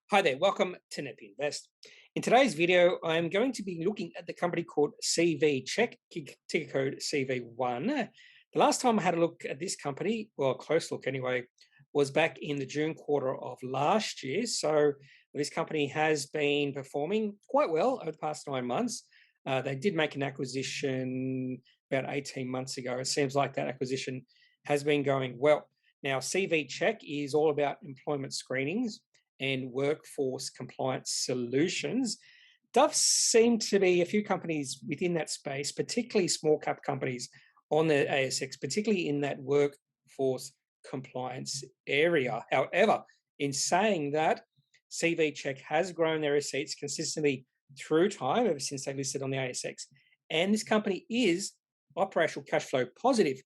Hi there, welcome to Kneppy Invest. In today's video, I'm going to be looking at the company called CV Check, ticker code CV1. The last time I had a look at this company, well, a close look anyway, was back in the June quarter of last year. So this company has been performing quite well over the past 9 months. They did make an acquisition about 18 months ago. It seems like that acquisition has been going well. Now, CV Check is all about employment screenings and workforce compliance solutions. Does seem to be a few companies within that space, particularly small cap companies on the ASX, particularly in that workforce compliance area. However, in saying that, CV Check has grown their receipts consistently through time ever since they listed on the ASX. And this company is operational cash flow positive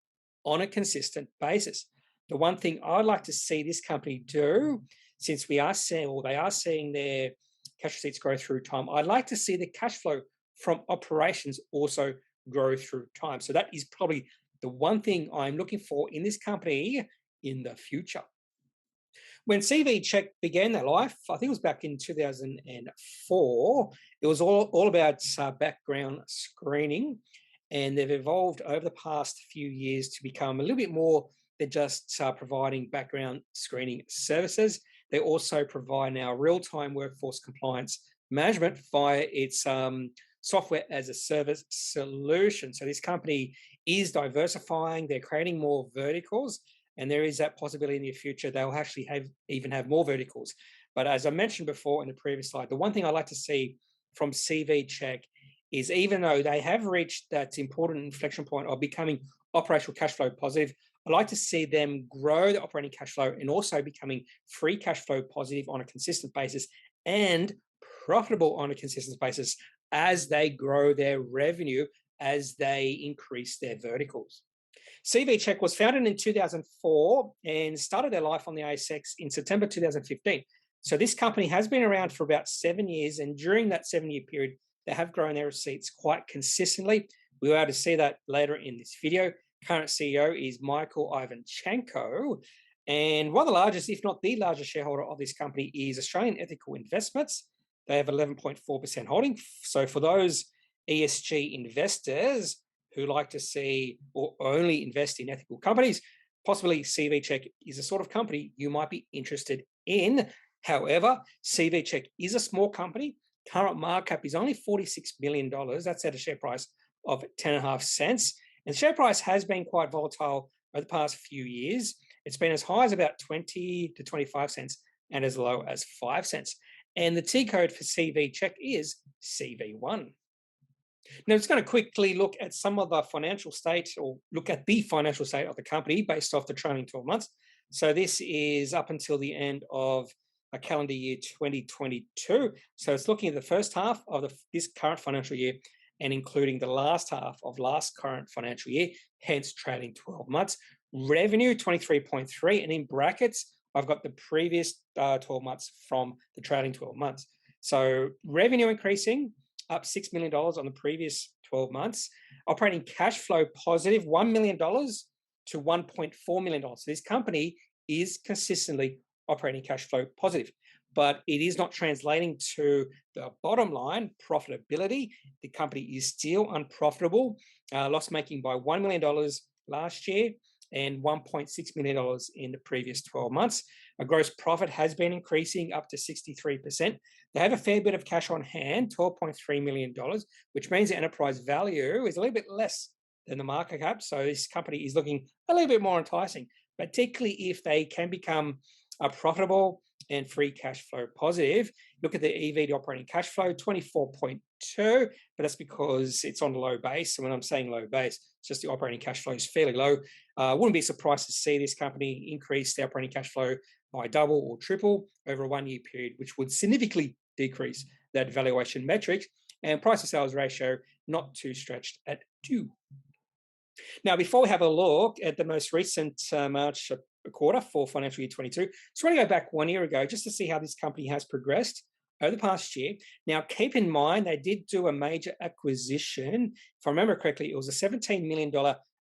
on a consistent basis. The one thing I'd like to see this company do, since we are seeing, or they are seeing their cash receipts grow through time, I'd like to see the cash flow from operations also grow through time. So that is probably the one thing I'm looking for in this company in the future. When CV Check began their life, I think it was back in 2004, it was all about background screening. And they've evolved over the past few years to become a little bit more than just providing background screening services. They also provide now real-time workforce compliance management via its software as a service solution. So this company is diversifying. They're creating more verticals, and there is that possibility in the future they'll actually even have more verticals. But as I mentioned before in the previous slide, the one thing I like to see from CV Check is, even though they have reached that important inflection point of becoming operational cash flow positive, I'd like to see them grow the operating cash flow and also becoming free cash flow positive on a consistent basis and profitable on a consistent basis as they grow their revenue, as they increase their verticals. CV Check was founded in 2004 and started their life on the ASX in September 2015. So this company has been around for about 7 years, and during that 7-year period, they have grown their receipts quite consistently. We were able to see that later in this video. Current CEO is Michael Ivanchenko, and one of the largest, if not the largest shareholder of this company is Australian Ethical Investments. They have 11.4% holding. So for those ESG investors who like to see or only invest in ethical companies, possibly CV Check is a sort of company you might be interested in. However, CV Check is a small company. Current market cap is only $46 million. That's at a share price of 10.5 cents. And the share price has been quite volatile over the past few years. It's been as high as about 20 to 25 cents and as low as 5 cents. And the T code for CV Check is CV1. Now, it's going to quickly look at some of the financial state, or look at the financial state of the company based off the trailing 12 months. So this is up until the end of a calendar year 2022. So it's looking at the first half of this current financial year and including the last half of last current financial year, hence trailing 12 months. Revenue 23.3, and in brackets, I've got the previous 12 months from the trailing 12 months. So revenue increasing, up $6 million on the previous 12 months. Operating cash flow positive, $1 million to $1.4 million. So this company is consistently operating cash flow positive, but it is not translating to the bottom line profitability. The company is still unprofitable, loss-making by $1 million last year and $1.6 million in the previous 12 months. A gross profit has been increasing up to 63%. They have a fair bit of cash on hand, $12.3 million, which means the enterprise value is a little bit less than the market cap. So this company is looking a little bit more enticing, particularly if they can become profitable and free cash flow positive. Look at the EV to operating cash flow, 24.2, but that's because it's on a low base. And when I'm saying low base, it's just the operating cash flow is fairly low. Wouldn't be surprised to see this company increase the operating cash flow by double or triple over a 1-year period, which would significantly decrease that valuation metric, and price to sales ratio not too stretched at 2. Now, before we have a look at the most recent March quarter for financial year 22, just want to go back 1 year ago just to see how this company has progressed over the past year. Now, keep in mind, they did do a major acquisition. If I remember correctly, it was a $17 million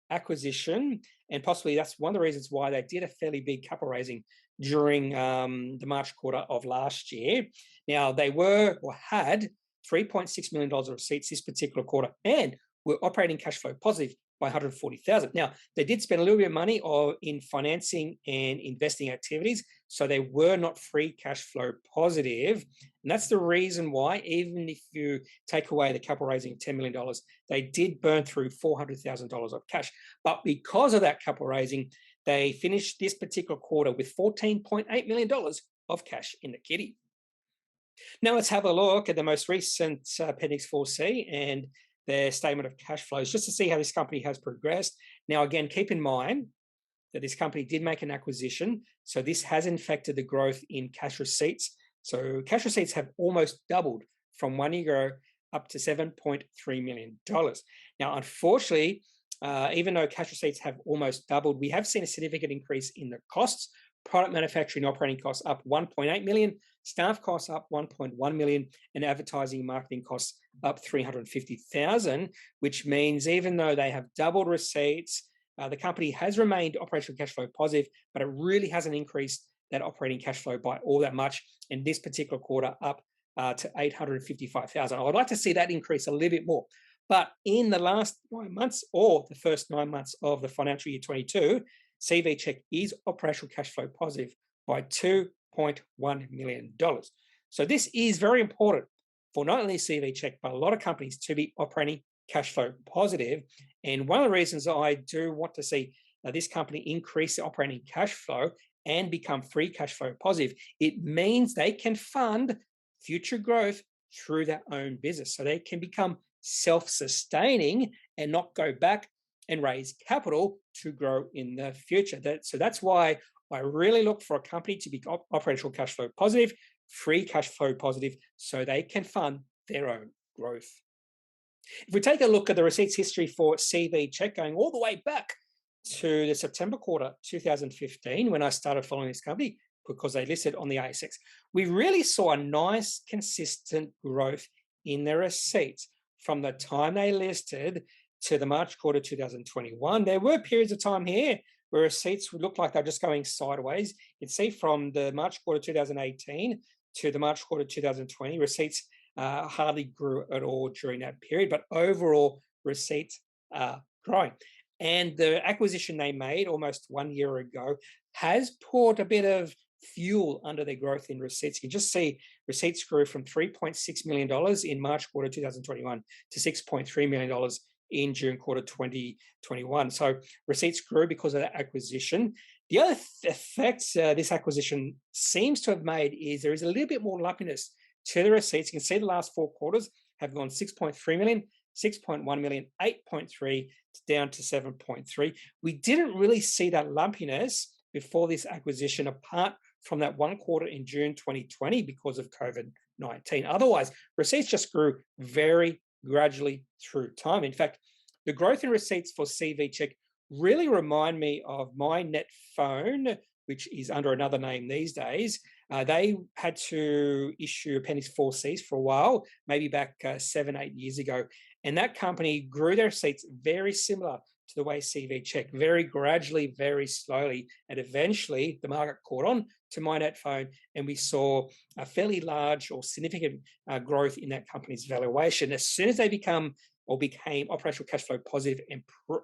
acquisition, and possibly that's one of the reasons why they did a fairly big capital raising during the March quarter of last year. Now, they were or had $3.6 million of receipts this particular quarter and were operating cash flow positive by $140,000. Now, they did spend a little bit of money in financing and investing activities, so they were not free cash flow positive. And that's the reason why, even if you take away the capital raising of $10 million, they did burn through $400,000 of cash. But because of that capital raising, they finished this particular quarter with $14.8 million of cash in the kitty. Now let's have a look at the most recent Appendix 4C and their statement of cash flows, just to see how this company has progressed. Now, again, keep in mind that this company did make an acquisition, so this has affected the growth in cash receipts. So cash receipts have almost doubled from 1 year ago up to $7.3 million. Now, unfortunately, even though cash receipts have almost doubled, we have seen a significant increase in the costs. Product manufacturing operating costs up $1.8 million, staff costs up $1.1 million, and advertising and marketing costs up $350,000, which means even though they have doubled receipts, the company has remained operational cash flow positive, but it really hasn't increased that operating cash flow by all that much. In this particular quarter, up to $855,000. I would like to see that increase a little bit more. But in the last 9 months, or the first 9 months of the financial year 22, CV Check is operational cash flow positive by $2.1 million. So this is very important for not only CV Check, but a lot of companies to be operating cash flow positive. And one of the reasons I do want to see this company increase the operating cash flow and become free cash flow positive, it means they can fund future growth through their own business. So they can become self-sustaining and not go back and raise capital to grow in the future. So that's why I really look for a company to be operational cash flow positive, free cash flow positive, so they can fund their own growth. If we take a look at the receipts history for CV Check, going all the way back to the September quarter 2015, when I started following this company, because they listed on the ASX, we really saw a nice, consistent growth in their receipts from the time they listed to the March quarter 2021. There were periods of time here where receipts would look like they're just going sideways. You'd see from the March quarter 2018 to the March quarter 2020, receipts hardly grew at all during that period, but overall receipts are growing. And the acquisition they made almost 1 year ago has poured a bit of fuel under their growth in receipts. You can just see receipts grew from $3.6 million in March quarter 2021 to $6.3 million in June quarter 2021. So receipts grew because of that acquisition. The other effect this acquisition seems to have made is there is a little bit more lumpiness to the receipts. You can see the last 4 quarters have gone 6.3 million, 6.1 million, 8.3, down to 7.3. We didn't really see that lumpiness before this acquisition, apart from that 1 quarter in June 2020 because of COVID-19. Otherwise, receipts just grew very gradually through time. In fact, the growth in receipts for CV Check really remind me of my Net Phone, which is under another name these days. They had to issue Appendix 4Cs for a while, maybe back 7-8 years ago. And that company grew their receipts very similar to the way CV Check, very gradually, very slowly. And eventually the market caught on to my Net Phone, and we saw a fairly large or significant growth in that company's valuation as soon as they became operational cash flow positive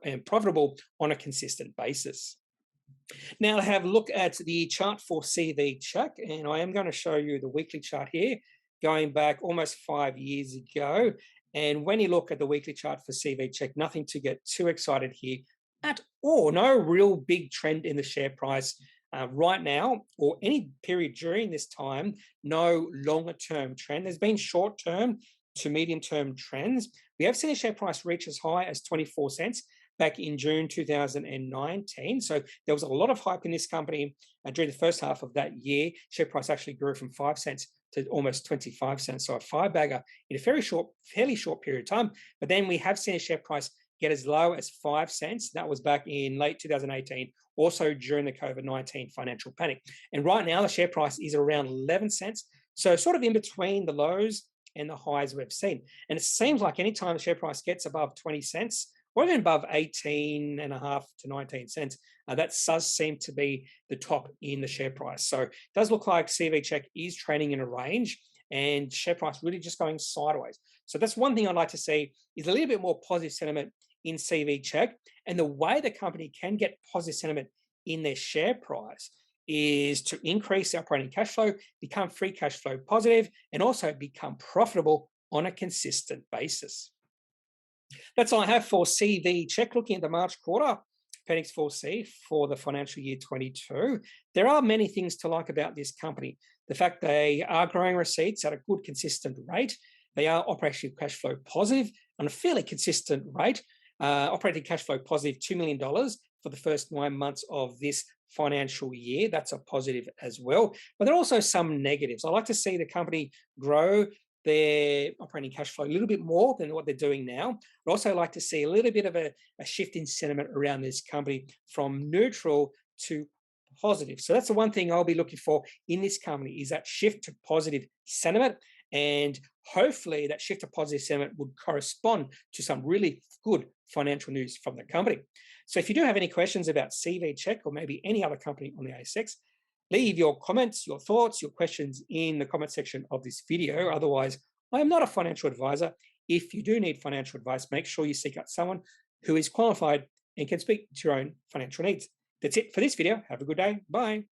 and profitable on a consistent basis. Now, have a look at the chart for CV Check, and I am going to show you the weekly chart here, going back almost 5 years ago. And when you look at the weekly chart for CV Check, nothing to get too excited here at all. No real big trend in the share price right now, or any period during this time. No longer term trend. There's been short term to medium term trends. We have seen the share price reach as high as 24 cents back in June 2019. So there was a lot of hype in this company during the first half of that year. Share price actually grew from 5 cents to almost 25 cents. So a 5-bagger in a fairly short period of time. But then we have seen a share price get as low as 5 cents. That was back in late 2018, also during the COVID-19 financial panic. And right now the share price is around 11 cents. So sort of in between the lows and the highs we've seen. And it seems like anytime the share price gets above 20 cents or even above 18.5 to 19 cents. That does seem to be the top in the share price. So it does look like CV Check is trading in a range and share price really just going sideways. So that's one thing I'd like to see is a little bit more positive sentiment in CV Check. And the way the company can get positive sentiment in their share price is to increase the operating cash flow, become free cash flow positive, and also become profitable on a consistent basis. That's all I have for CV Check. Looking at the March quarter, Appendix 4C for the financial year 22. There are many things to like about this company. The fact they are growing receipts at a good, consistent rate. They are operating cash flow positive on a fairly consistent rate. Operating cash flow positive $2 million for the first 9 months of this financial year. That's a positive as well. But there are also some negatives. I like to see the company grow their operating cash flow a little bit more than what they're doing now. I'd also like to see a little bit of a shift in sentiment around this company from neutral to positive. So that's the one thing I'll be looking for in this company is that shift to positive sentiment. And hopefully that shift to positive sentiment would correspond to some really good financial news from the company. So if you do have any questions about CV Check or maybe any other company on the ASX, leave your comments, your thoughts, your questions in the comment section of this video. Otherwise, I am not a financial advisor. If you do need financial advice, make sure you seek out someone who is qualified and can speak to your own financial needs. That's it for this video. Have a good day. Bye.